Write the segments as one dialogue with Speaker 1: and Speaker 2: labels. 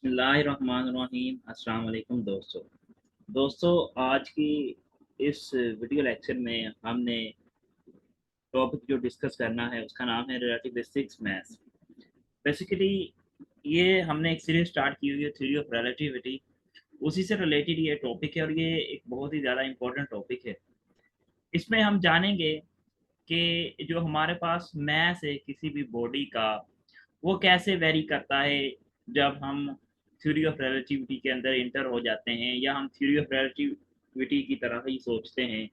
Speaker 1: बिस्मिल्लाहिर्रहमानिर्रहीम। अस्सलाम वालेकुम दोस्तों, आज की इस वीडियो लेक्चर में हमने टॉपिक जो डिस्कस करना है उसका नाम है रिलेटिविस्टिक्स मैथ्स। बेसिकली ये हमने एक सीरीज स्टार्ट की हुई है थ्योरी ऑफ रिलेटिविटी, उसी से रिलेटेड ये टॉपिक है और ये एक बहुत ही ज़्यादा इंपॉर्टेंट टॉपिक है। इसमें हम जानेंगे कि जो हमारे पास मैस है किसी भी बॉडी का, वो कैसे वेरी करता है जब हम थ्योरी ऑफ रिलेटिविटी के अंदर इंटर हो जाते हैं या हम थ्योरी ऑफ रिलेटिविटी की तरह ही सोचते हैं।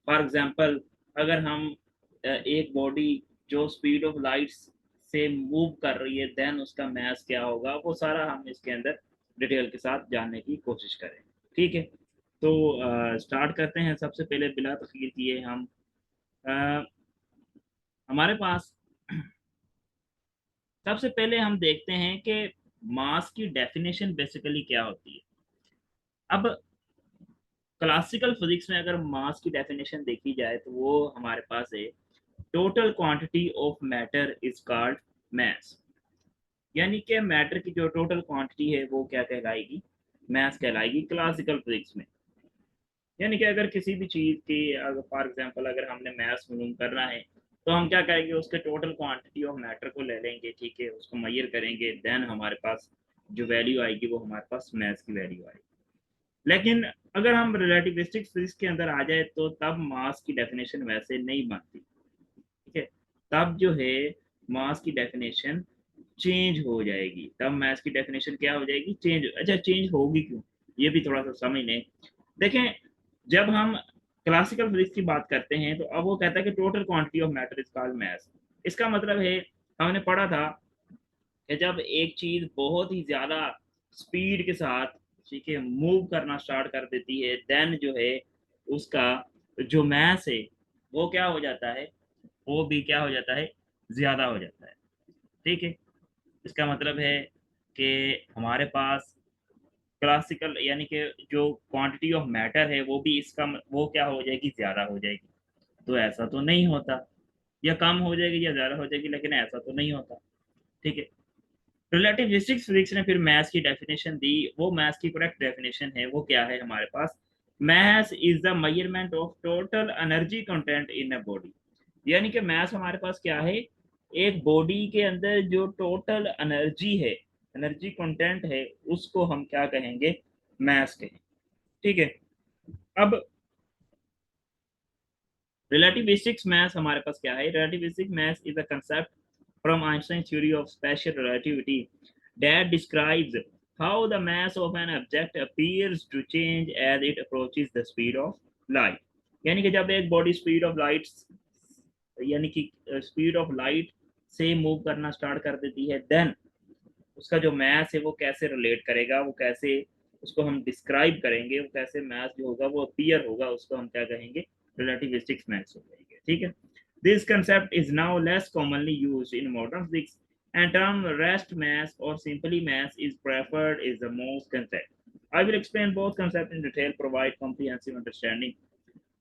Speaker 1: फॉर एग्जांपल, अगर हम एक बॉडी जो स्पीड ऑफ लाइट से मूव कर रही है, देन उसका मास क्या होगा, वो सारा हम इसके अंदर डिटेल के साथ जानने की कोशिश करें। ठीक है, तो स्टार्ट करते हैं। सबसे पहले बिला तखीर किए हम अ, हमारे पास सबसे पहले हम देखते हैं कि मास की डेफिनेशन बेसिकली क्या होती है। अब क्लासिकल फिजिक्स में अगर मास की डेफिनेशन देखी जाए तो वो हमारे पास है total quantity of matter is called मास। यानी कि मैटर की जो टोटल क्वांटिटी है वो क्या कहलाएगी, मास कहलाएगी क्लासिकल फिजिक्स में। यानी कि अगर किसी भी चीज की, अगर फॉर एग्जांपल अगर हमने मास मालूम करना है तो हम क्या करेंगे, उसके टोटल क्वांटिटी ऑफ मैटर को ले लेंगे, ठीक है, उसको मेजर करेंगे, देन हमारे पास जो वैल्यू आएगी वो हमारे पास मास की वैल्यू आएगी। लेकिन अगर हम रिलेटिविस्टिक फिजिक्स के अंदर आ जाए तो तब मास की डेफिनेशन वैसे नहीं बनती। ठीक है, तब जो है मास की डेफिनेशन चेंज हो जाएगी। तब मास की डेफिनेशन क्या हो जाएगी, चेंज। अच्छा, चेंज होगी क्यों, ये भी थोड़ा सा समझ लें। देखें, जब हम क्लासिकल फिजिक्स की बात करते हैं तो अब वो कहता है कि total quantity of matter is called मास। इसका मतलब है, हमने पढ़ा था कि जब एक चीज बहुत ही ज्यादा स्पीड के साथ, ठीक है, मूव करना स्टार्ट कर देती है, देन जो है उसका जो मास है वो क्या हो जाता है, वो भी क्या हो जाता है, ज्यादा हो जाता है। ठीक है, इसका मतलब है कि हमारे पास क्लासिकल यानी कि जो क्वांटिटी ऑफ मैटर है वो भी इसका वो क्या हो जाएगी, ज्यादा हो जाएगी। तो ऐसा तो नहीं होता, या कम हो जाएगी या ज्यादा हो जाएगी, लेकिन ऐसा तो नहीं होता। ठीक है, रिलेटिविस्टिक्स फिजिक्स ने फिर मैथ्स की डेफिनेशन दी। वो मैथ्स की करेक्ट डेफिनेशन है, वो क्या है हमारे पास, math is the measurement of total energy content in a body. यानी कि मैथ्स हमारे पास क्या है, एक बॉडी के अंदर जो टोटल एनर्जी है, एनर्जी कंटेंट है, उसको हम क्या कहेंगे, मैथ्स कहेंगे। ठीक है, अब रिलेटिविस्टिक्स मैथ्स हमारे पास क्या है, relativistic maths is a concept from Einstein's theory of special relativity that describes how the mass of an object appears to change as it approaches the speed of light। यानी कि जब एक बॉडी स्पीड ऑफ लाइट, यानी कि speed of light से move करना start कर देती है, देन उसका जो मैथ है वो कैसे रिलेट करेगा, वो कैसे उसको हम डिस्क्राइब करेंगे, वो कैसे मैथ जो होगा वो अपीयर होगा, उसको हम क्या कहेंगे, रिलेटिविस्टिक्स मैथ्स हो जाएंगे। ठीक है, this concept is now less commonly used in modern physics and term rest mass or simply mass is preferred is the most concept. I will explain both concepts in detail, provide comprehensive understanding।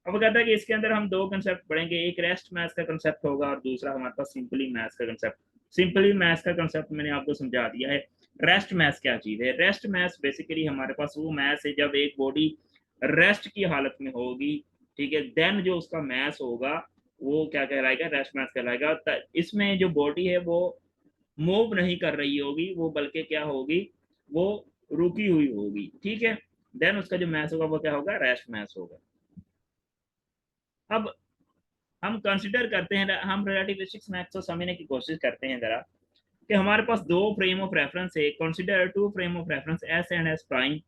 Speaker 1: अब कहता है कि इसके अंदर हम दो concept पढ़ेंगे, एक रेस्ट मैथ्स का कंसेप्ट होगा और दूसरा हमारे पास सिंपली मैथ्स का कंसेप्ट। सिंपली मैथ्स का कंसेप्ट मैंने आपको समझा दिया है। रेस्ट मैथ्स क्या चीज है, रेस्ट मैथ्स बेसिकली हमारे पास वो मैथ्स है जब एक बॉडी रेस्ट की हालत में होगी, ठीक है, देन जो उसका मैथ्स होगा वो क्या कहलाएगा, रेस्ट मैथ्स कहलाएगा। इसमें जो बॉडी है वो मूव नहीं कर रही होगी, वो बल्कि क्या होगी, वो रुकी हुई होगी। ठीक है, देन उसका जो मैथ्स होगा वो क्या होगा, रेस्ट मैथ्स होगा। अब हम कंसिडर करते हैं, हम रिलेटिविस्टिक्स मैथ्स को समझने की कोशिश करते हैं जरा, कि हमारे पास दो फ्रेम ऑफ रेफरेंस है। Consider two frame of reference S and S prime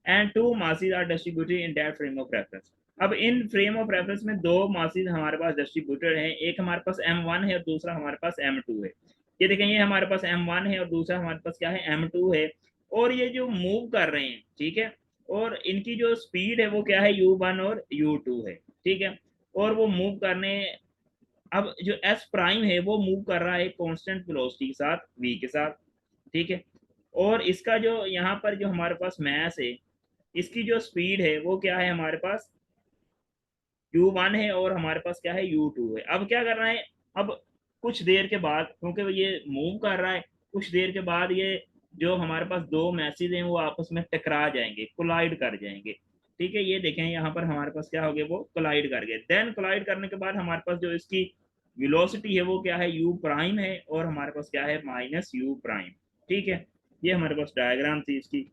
Speaker 1: and two masses are distributed in that frame of reference. अब इन फ्रेम ऑफ रेफरेंस में दो मासेस हमारे पास डिस्ट्रीब्यूटेड हैं, एक हमारे पास m1 है और दूसरा हमारे पास m2 है। ये देखें, ये हमारे पास m1 है और दूसरा हमारे पास क्या है, m2 है। और ये जो मूव कर रहे हैं, ठीक है, और इनकी जो स्पीड है वो क्या है, u1 और u2 है। ठीक है, और वो मूव करने, अब जो एस प्राइम है वो मूव कर रहा है कांस्टेंट वेलोसिटी के साथ, v के साथ। ठीक है, और इसका जो यहाँ पर जो हमारे पास मैस है, इसकी जो स्पीड है वो क्या है, हमारे पास u1 है और हमारे पास क्या है, u2 है। अब क्या करना है, अब कुछ देर के बाद, क्योंकि ये मूव कर रहा है, कुछ देर के बाद ये जो हमारे पास दो मैसेज हैं वो आपस में टकरा जाएंगे, कोलाइड कर जाएंगे। ठीक है, ये देखें यहाँ पर हमारे पास क्या हो गया, वो कोलाइड कर गए। देन कोलाइड करने के बाद हमारे पास जो इसकी वेलोसिटी है वो क्या है, यू प्राइम है, और हमारे पास क्या है, माइनस यू प्राइम। ठीक है, ये हमारे पास डायग्राम थी इसकी।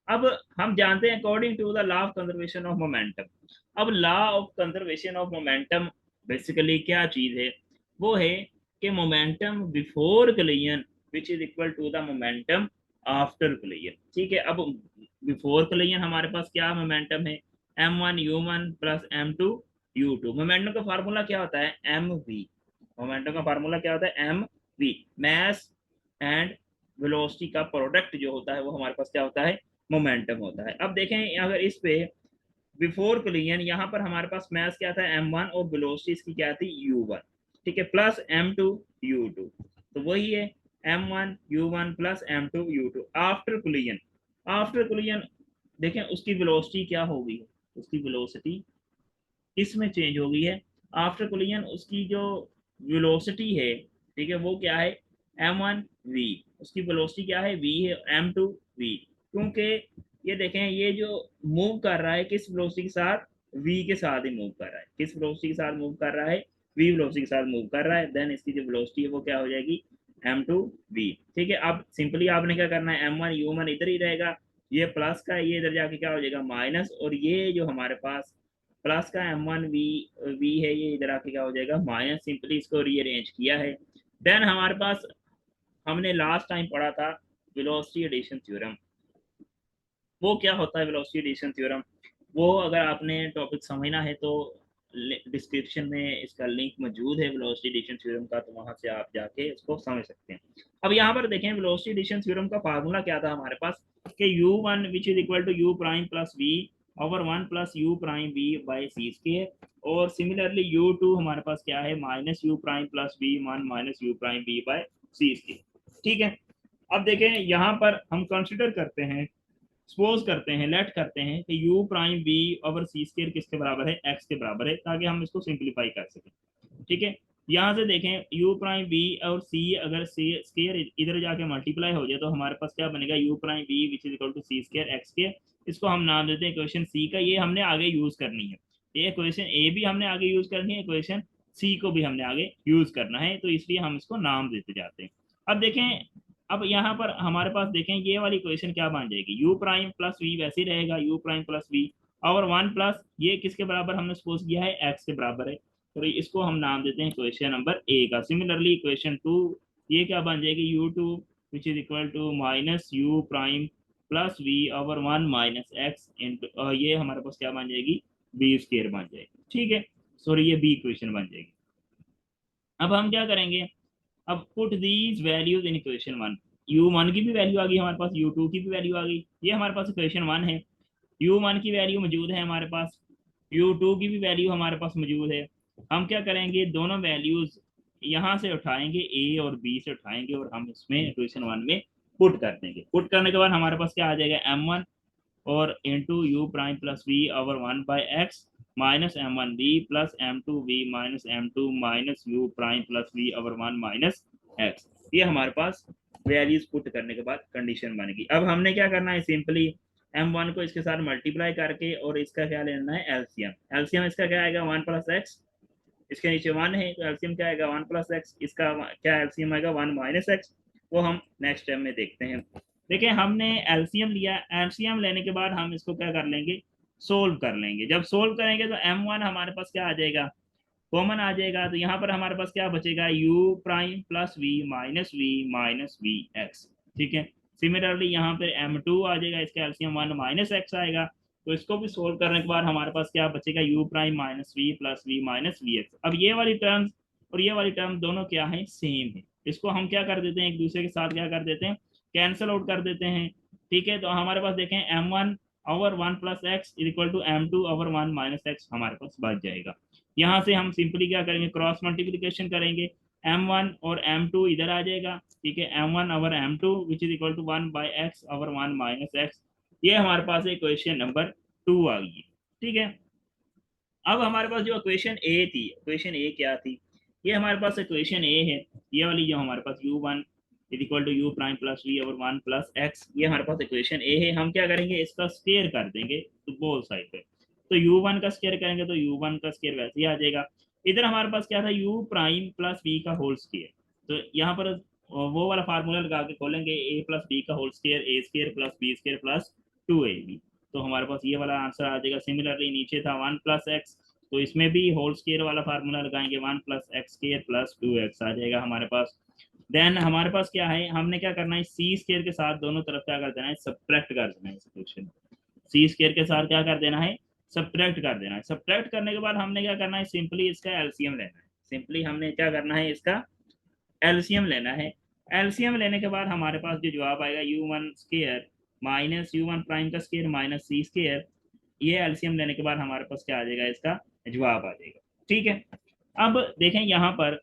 Speaker 1: अब हम जानते हैं according to the law of conservation of momentum. अब law of conservation of momentum basically क्या चीज है, वो है कि momentum before collision which is equal to the momentum after collision. ठीक है, अब बिफोर कोलिजन हमारे पास क्या मोमेंटम है, m1 u1 plus m2 u2। Momentum का फार्मूला क्या होता है, mv। मोमेंटम का फार्मूला क्या होता है, mv। मैस एंड वेलोसिटी का प्रोडक्ट जो होता है वो हमारे पास क्या होता है, मोमेंटम होता है। अब देखें अगर इस पे बिफोर कोलिजन यहाँ पर हमारे पास मैस क्या था, m1, और वेलोसिटी इसकी क्या थी, u1। ठीक है, प्लस m2 u2, तो वही है m1 u1 plus m2 u2 after collision. After collision देखें उसकी वेलोसिटी क्या होगी, उसकी वेलोसिटी इसमें चेंज हो गई है। आफ्टर कोलिजन उसकी जो वेलोसिटी है, ठीक है, वो क्या है, m1 v। उसकी वेलोसिटी क्या है, v है, m2 v। क्योंकि ये देखें ये जो मूव कर रहा है किस वेलोसिटी के साथ, v के साथ ही मूव कर रहा है। किस वेलोसिटी के साथ मूव कर रहा है, v वेलोसिटी के साथ मूव कर रहा है। देन इसकी जो वेलोसिटी है वो क्या हो जाएगी, m2v। ठीक है, अब सिंपली आपने क्या करना है, m1 u1 इधर ही रहेगा, ये प्लस का ये इधर जाके क्या हो जाएगा माइनस, और ये जो हमारे पास प्लस का m1v है ये इधर आके क्या हो जाएगा माइनस। सिंपली इसको रीअरेंज किया है। देन हमारे पास हमने लास्ट टाइम पढ़ा था वेलोसिटी एडिशन थ्योरम। वो क्या होता है वेलोसिटी एडिशन थ्योरम, वो अगर आपने टॉपिक समझना है तो डिस्क्रिप्शन में इसका लिंक मौजूद है वेलोसिटी एडिशन थ्योरम का, तो वहां से आप जाके इसको समझ सकते हैं। अब यहाँ पर देखें वेलोसिटी एडिशन थ्योरम का फार्मूला क्या था हमारे पास, कि u1 which is equal to u prime plus v over 1 plus u prime v by c square. और सिमिलरली u2 हमारे पास क्या है, minus u prime plus v 1 minus u prime v by c square. ठीक है, अब देखें यहाँ पर हम कंसिडर करते हैं, सपोज करते हैं, लेट करते हैं कि u प्राइम v ओवर सी स्क्वायर किसके बराबर है, x के बराबर है, ताकि हम इसको सिंप्लीफाई कर सकें। ठीक है, यहाँ से देखें u प्राइम v और c अगर c स्क्वायर इधर जाके मल्टीप्लाई हो जाए तो हमारे पास क्या बनेगा, u prime v which is equal to c square x square. इसको हम नाम देते हैं इक्वेशन c का, ये हमने आगे यूज करनी है। ये इक्वेशन a भी हमने आगे यूज करनी है, इक्वेशन c को भी हमने आगे यूज करना है, तो इसलिए हम इसको नाम देते जाते हैं। अब देखें, अब यहाँ पर हमारे पास देखें ये वाली इक्वेशन क्या बन जाएगी, u प्राइम प्लस वी वैसे ही रहेगा, u प्राइम प्लस वी और 1 प्लस ये किसके बराबर हमने सपोज किया है, x के बराबर है, तो इसको हम नाम देते हैं इक्वेशन नंबर ए का। सिमिलरली इक्वेशन 2 ये क्या बन जाएगी, u2 which is equal to minus u prime plus v over 1 minus x into ये हमारे पास क्या बन जाएगी, बी स्क्वायर बन जाएगी। ठीक है, सॉरी ये बी इक्वेशन बन जाएगी। अब हम क्या करेंगे, अब put these values in equation 1। u1 की भी वैल्यू आ गई हमारे पास, u2 की भी वैल्यू आ गई, ये हमारे पास इक्वेशन 1 है। u1 की वैल्यू मौजूद है हमारे पास, u2 की भी वैल्यू हमारे पास मौजूद है। हम क्या करेंगे, दोनों वैल्यूज यहाँ से उठाएंगे, a और b से उठाएंगे, और हम इसमें इक्वेशन 1 में पुट कर देंगे। पुट करने के बाद हमारे पास क्या आ जाएगा, m1 और into u prime plus v over 1 by x minus m1v plus m2v minus m2 minus u prime plus v over 1 minus x. ये हमारे पास वैल्यूज पुट करने के बाद कंडीशन बनेगी। अब हमने क्या करना है, सिंपली m1 को इसके साथ मल्टीप्लाई करके और इसका क्या लेना है, एलसीएम। एलसीएम इसका क्या आएगा, 1 प्लस एक्स, इसके नीचे 1 है तो एलसीएम क्या आएगा, 1 प्लस एक्स, इसका क्या एलसीएम आएगा, 1 माइनस एक्स। वो हम नेक्स्ट टाइम में देखते हैं। देखिए हमने एलसीएम लिया, एलसीएम लेने के बाद हम इसको क्या कर लेंगे, सोल्व कर लेंगे। जब सोल्व करेंगे तो m1 हमारे पास क्या आ जाएगा, कॉमन आ जाएगा, तो यहाँ पर हमारे पास क्या बचेगा, u prime plus v minus v x. ठीक है, सिमिलरली यहाँ पे m2 आ जाएगा, इसका एलसीएम 1 माइनस एक्स आएगा। तो इसको भी सोल्व करने के बाद हमारे पास क्या बचेगा, u prime minus v plus v minus v x. अब ये वाली टर्म्स और ये वाली टर्म दोनों क्या है, सेम है। इसको हम क्या कर देते हैं, एक दूसरे के साथ क्या कर देते हैं, कैंसिल आउट कर देते हैं। ठीक है, तो हमारे पास देखें m1 over 1 plus x equal to m2 over 1 minus x हमारे पास बच जाएगा। यहाँ से हम सिंपली क्या करेंगे, क्रॉस मल्टीप्लीकेशन करेंगे, m1 और m2 इधर आ जाएगा। ठीक है, m1 over m2 which is equal to 1 by x over 1 minus x. ये हमारे पास इक्वेशन नंबर 2 आ गई है। ठीक है, अब हमारे पास जो इक्वेशन ए थी, इक्वेशन ए क्या थी, ये हमारे पास इक्वेशन ए है, ये वाली जो हमारे पास u1 is equal to u prime plus v over 1 plus x, ये हमारे पास इक्वेशन ए है। हम क्या करेंगे, इसका स्क्वायर कर देंगे तो बोथ साइड पे, तो u1 का स्क्वायर करेंगे तो u1 का स्क्वायर वैसे ही आ जाएगा। इधर हमारे पास क्या था, u प्राइम प्लस बी का होल स्क्वायर, तो यहाँ पर वो वाला फार्मूला लगा के खोलेंगे, ए प्लस बी का whole square, A square plus B square plus 2ab, तो हमारे पास ये वाला आंसर आ जाएगा। सिमिलरली नीचे था 1 प्लस एक्स, तो इसमें भी होल स्क्वायर वाला फार्मूला लगाएंगे, 1 plus x square plus 2x आ जाएगा हमारे पास। देन हमारे पास क्या है, हमने क्या करना है, सी स्क्वायर के साथ दोनों तरफ क्या कर देना है, सब्ट्रैक्ट कर देना है इस क्वेश्चन। सी स्क्वायर के साथ क्या कर देना है, सब्ट्रैक्ट कर देना है। सब्ट्रैक्ट करने के बाद हमने क्या करना है, सिंपली इसका एलसीएम लेना है। सिंपली हमने क्या करना है, इसका एलसीएम लेना है। एलसीएम लेने के बाद हमारे पास जो जवाब आएगा, u1 square minus u1 prime का स्क्वायर माइनस सी स्क्वायर, ये एलसीएम लेने के बाद हमारे पास क्या आ जाएगा, इसका जवाब आ जाएगा। ठीक है, अब देखें यहाँ पर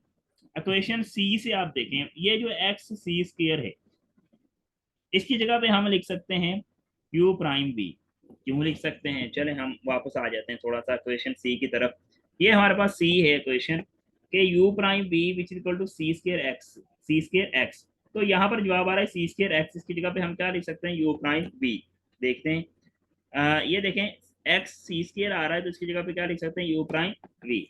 Speaker 1: इक्वेशन सी से आप देखें, ये जो एक्स सी स्क्वायर है, इसकी जगह पे हम लिख सकते हैं u प्राइम बी। क्यों लिख सकते हैं, चले हम वापस आ जाते हैं थोड़ा सा इक्वेशन सी की तरफ। ये हमारे पास सी है इक्वेशन के u prime b which is equal to c square x, c square x, तो यहाँ पर जवाब आ रहा है सी स्क्वायर एक्स, इसकी जगह पे हम क्या लिख सकते हैं, u प्राइम बी। देखते हैं, ये देखें एक्स सी स्क्वायर आ रहा है, तो इसकी जगह पे क्या लिख सकते हैं, u प्राइम वी।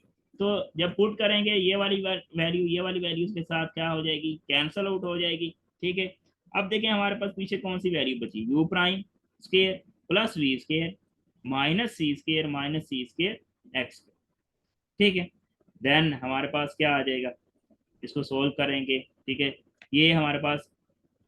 Speaker 1: तो जब पुट करेंगे ये वाली वैल्यू ये वाली वैल्यूज के साथ क्या हो जाएगी, कैंसल आउट हो जाएगी। ठीक है, अब देखें हमारे पास पीछे कौन सी वैल्यू बची, u prime square plus v square minus c square x. ठीक है, देन हमारे पास क्या आ जाएगा, इसको सोल्व करेंगे। ठीक है, ये हमारे पास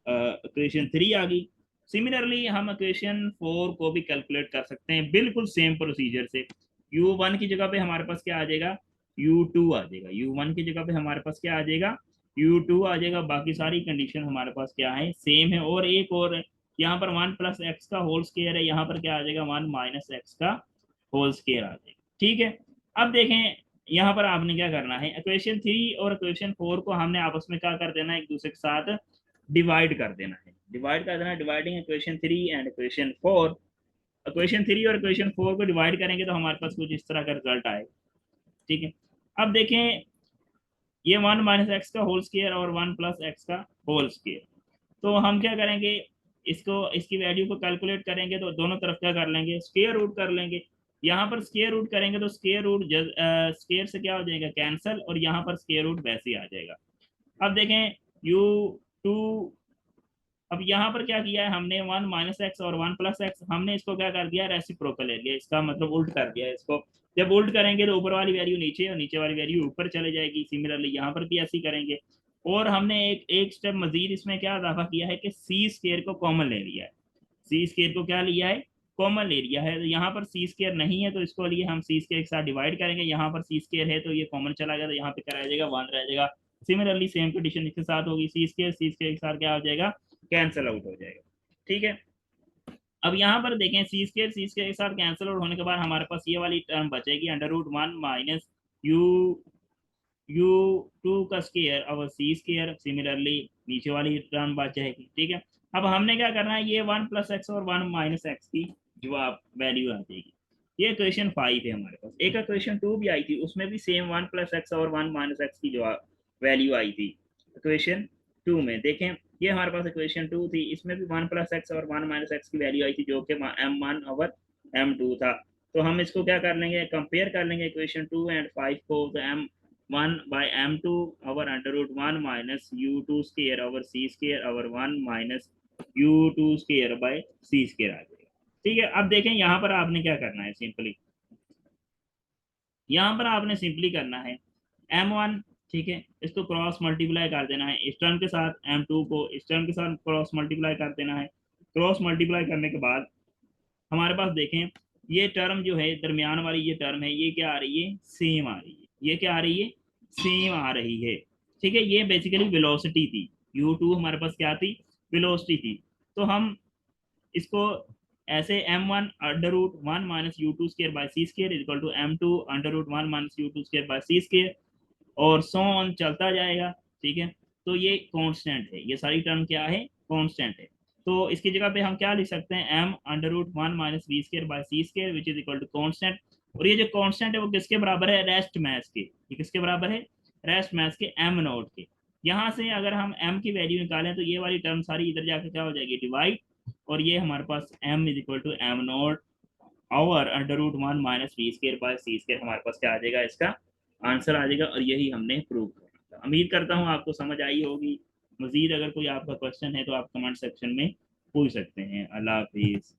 Speaker 1: इक्वेशन 3 आ गई। सिमिलरली हम इक्वेशन 4 को भी कैलकुलेट कर सकते हैं बिल्कुल सेम प्रोसीजर से। u1 की जगह पे हमारे पास क्या आ जाएगा, u2 आ जाएगा। u1 की जगह पे हमारे पास क्या आ जाएगा, u2 आ जाएगा। बाकी सारी कंडीशन हमारे पास क्या है, सेम है। और एक और यहाँ पर 1 प्लस एक्स का होल स्क्वायर है, यहाँ पर क्या आ जाएगा, 1 माइनस एक्स का होल स्क्वायर आ जाएगा। ठीक है, अब देखें यहाँ पर आपने क्या करना है, इक्वेशन 3 और इक्वेशन 4 को हमने आपस में क्या कर देना है, एक दूसरे के साथ डिवाइड कर देना है। डिवाइड कर देना, dividing equation 3 and equation 4। Equation 3 और इक्वेशन 4 को डिवाइड करेंगे तो हमारे पास कुछ इस तरह का रिजल्ट आएगा। ठीक है, अब देखें ये 1 माइनस एक्स का होल स्क्वायर और 1 प्लस एक्स का होल स्क्वायर, तो हम क्या करेंगे, इसको इसकी वैल्यू को कैलकुलेट करेंगे तो दोनों तरफ क्या कर लेंगे, स्क्वायर रूट कर लेंगे। यहाँ पर स्क्वायर रूट करेंगे तो स्क्वायर रूट स्क्वायर से क्या हो जाएगा, कैंसल, और यहाँ पर स्क्वायर रूट वैसे ही आ जाएगा। अब देखें u2, अब यहाँ पर क्या किया है हमने, 1 माइनस एक्स और 1 प्लस एक्स, हमने इसको क्या कर दिया, रेसिप्रोकल ले लिया, इसका मतलब उल्ट कर दिया इसको। जब उल्ट करेंगे तो ऊपर वाली वैल्यू नीचे और नीचे वाली वैल्यू ऊपर चले जाएगी। सिमिलरली यहाँ पर भी ऐसे ही करेंगे। और हमने एक एक स्टेप मजीद इसमें क्या इजाफा किया है कि सी स्क्वायर को कॉमन ले लिया है। सी स्क्वायर को क्या लिया है, कॉमन ले लिया है। तो यहाँ पर सी स्क्वायर नहीं है तो इसको लिए हम सी स्क्वायर के साथ डिवाइड करेंगे। यहाँ पर सी स्क्वायर है तो ये कॉमन चला गया, तो यहाँ पे क्या रह जाएगा, 1 रह जाएगा। सिमिलरली सेम कंडीशन इसके साथ होगी, सी स्क्वायर के साथ क्या हो जाएगा, कैंसिल आउट हो जाएगा। ठीक है, अब यहाँ पर देखें सी स्क्वायर के साथ कैंसिल आउट होने के बाद हमारे पास ये वाली टर्म बचेगी, under root 1 minus you u2 का स्क्वायर और सी स्क्वायर। सिमिलरली नीचे वाली टर्म बच जाएगी। ठीक है, अब हमने क्या करना है, ये 1 प्लस एक्स और 1 माइनस एक्स की जवाब वैल्यू आ जाएगी। ये क्वेश्चन 5 है हमारे पास। एक क्वेश्चन 2 भी आई थी, उसमें भी सेम 1 प्लस एक्स और 1 माइनस एक्स की जवाब वैल्यू आई थी क्वेश्चन 2 में। देखें ये हमारे पास इक्वेशन 2 थी, इसमें भी 1 प्लस एक्स और 1 माइनस एक्स की वैल्यू आई थी जो कि m1 और m2 था। तो हम इसको क्या कर लेंगे, कंपेयर कर लेंगे इक्वेशन 2 एंड 5 को। तो m1 by m2 over under root 1 minus u2 square over c square over 1 minus u2 square by c square आ जाएगा। ठीक है, अब देखें यहाँ पर आपने क्या करना है, सिंपली यहाँ पर आपने सिंपली करना है m1, ठीक है, इसको क्रॉस मल्टीप्लाई कर देना है इस टर्म के साथ, m2 को इस टर्म के साथ क्रॉस मल्टीप्लाई कर देना है। क्रॉस मल्टीप्लाई करने के बाद हमारे पास देखें ये टर्म जो है दरमियान वाली ये टर्म है, ये क्या आ रही है, सेम आ रही है। ये क्या आ रही है, सेम आ रही है। ठीक है, ये बेसिकली वेलोसिटी थी, u2 हमारे पास क्या थी, वेलोसिटी थी। तो हम इसको ऐसे m1 under root 1 minus u2 square by c square equal to m2 under root 1 minus u2 square by c square, और सो ऑन चलता जाएगा। ठीक है, तो ये कांस्टेंट है, ये सारी टर्म क्या है, कांस्टेंट है। तो इसकी जगह पे हम क्या लिख सकते हैं, m under root 1 minus v square by c square which is equal to constant. और ये जो कांस्टेंट है वो किसके बराबर है, रेस्ट मैस के। ये किसके बराबर है, रेस्ट मैस के m नोट के। यहाँ से अगर हम m की वैल्यू निकालें तो ये वाली टर्म सारी इधर जाके क्या हो जाएगी, डिवाइड, और ये हमारे पास m is equal to m not over √1 minus v square by c square, हमारे पास क्या आ जाएगा, इसका आंसर आ जाएगा। और यही हमने प्रूव करना था। उम्मीद करता हूँ आपको समझ आई होगी। मजीद अगर कोई आपका क्वेश्चन है तो आप कमेंट सेक्शन में पूछ सकते हैं। अल्लाह हाफिज।